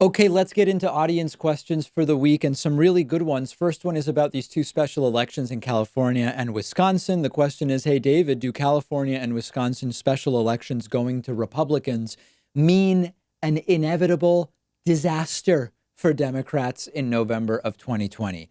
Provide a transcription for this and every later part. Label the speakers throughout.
Speaker 1: Okay, let's get into audience questions for the week and some really good ones. First one is about these two special elections in California and Wisconsin. The question is, hey, David, do California and Wisconsin special elections going to Republicans mean an inevitable disaster for Democrats in November of 2020?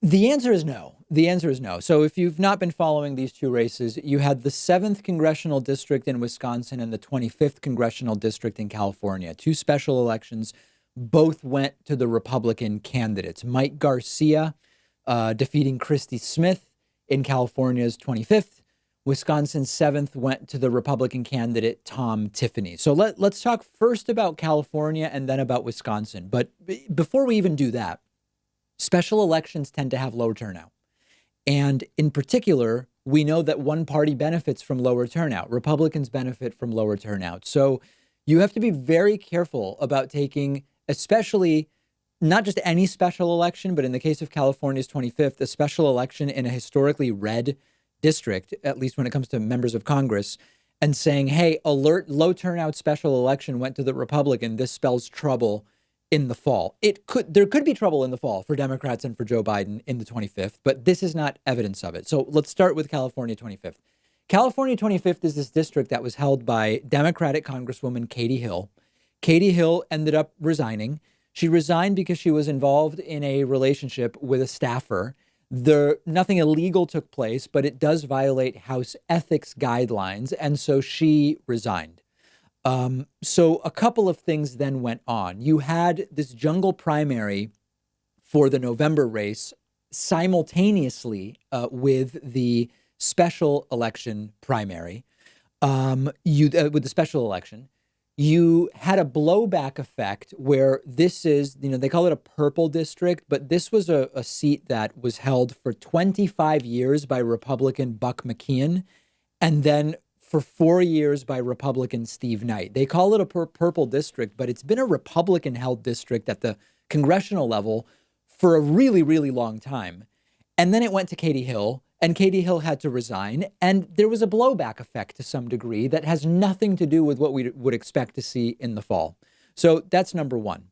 Speaker 1: The answer is no. The answer is no. So if you've not been following these two races, you had the 7th congressional district in Wisconsin and the 25th congressional district in California, two special elections. Both went to the Republican candidates. Mike Garcia defeating Christy Smith in California's 25th. Wisconsin's 7th went to the Republican candidate Tom Tiffany. So let's talk first about California and then about Wisconsin. But before we even do that, special elections tend to have low turnout. And in particular, we know that one party benefits from lower turnout. Republicans benefit from lower turnout. So you have to be very careful about taking, especially not just any special election, but in the case of California's 25th, a special election in a historically red district, at least when it comes to members of Congress, and saying, hey, alert, low turnout special election went to the Republican. This spells trouble in the fall. There could be trouble in the fall for Democrats and for Joe Biden in the 25th, but this is not evidence of it. So let's start with California 25th. California 25th is this district that was held by Democratic Congresswoman Katie Hill. Katie Hill ended up resigning. She resigned because she was involved in a relationship with a staffer. Nothing illegal took place, but it does violate House ethics guidelines, and so she resigned. So a couple of things then went on. You had this jungle primary for the November race simultaneously with the special election primary. With the special election, you had a blowback effect where this is, they call it a purple district, but this was a seat that was held for 25 years by Republican Buck McKeon, and then for 4 years by Republican Steve Knight. They call it a purple district, but it's been a Republican-held district at the congressional level for a really, really long time. And then it went to Katie Hill, and Katie Hill had to resign. And there was a blowback effect to some degree that has nothing to do with what we would expect to see in the fall. So that's number one.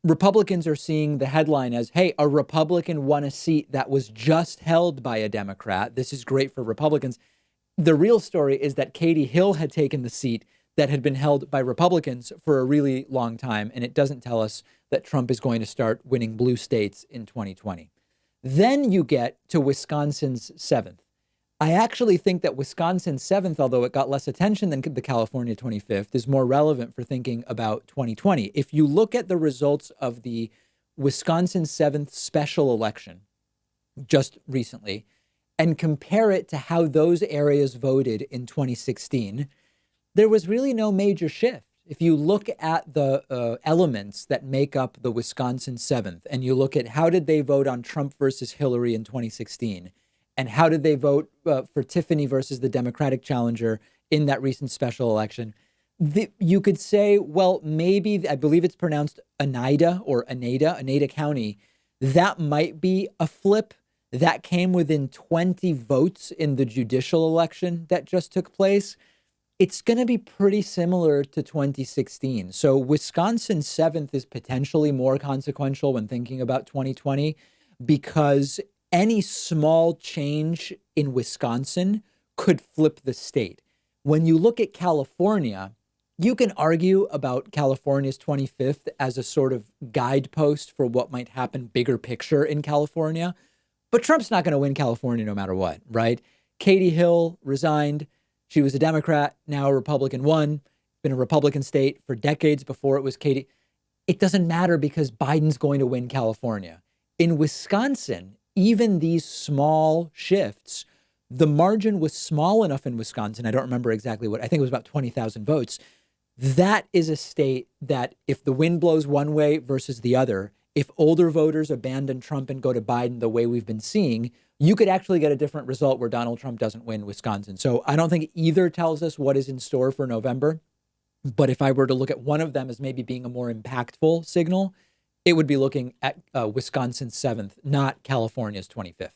Speaker 1: Republicans are seeing the headline as, hey, a Republican won a seat that was just held by a Democrat. This is great for Republicans. The real story is that Katie Hill had taken the seat that had been held by Republicans for a really long time, and it doesn't tell us that Trump is going to start winning blue states in 2020. Then you get to Wisconsin's 7th. I actually think that Wisconsin's 7th, although it got less attention than the California 25th, is more relevant for thinking about 2020. If you look at the results of the Wisconsin 7th special election just recently, and compare it to how those areas voted in 2016, there was really no major shift. If you look at the elements that make up the Wisconsin 7th, and you look at how did they vote on Trump versus Hillary in 2016, and how did they vote for Tiffany versus the Democratic challenger in that recent special election, you could say, well, maybe, I believe it's pronounced Oneida County, that might be a flip. That came within 20 votes in the judicial election that just took place. It's going to be pretty similar to 2016. So Wisconsin 7th is potentially more consequential when thinking about 2020 because any small change in Wisconsin could flip the state. When you look at California, you can argue about California's 25th as a sort of guidepost for what might happen bigger picture in California. But Trump's not going to win California no matter what, right? Katie Hill resigned. She was a Democrat, now a Republican won. Been a Republican state for decades before it was Katie. It doesn't matter because Biden's going to win California. In Wisconsin, even these small shifts, the margin was small enough in Wisconsin. I don't remember exactly what, I think it was about 20,000 votes. That is a state that if the wind blows one way versus the other, if older voters abandon Trump and go to Biden the way we've been seeing, you could actually get a different result where Donald Trump doesn't win Wisconsin. So I don't think either tells us what is in store for November. But if I were to look at one of them as maybe being a more impactful signal, it would be looking at Wisconsin's 7th, not California's 25th.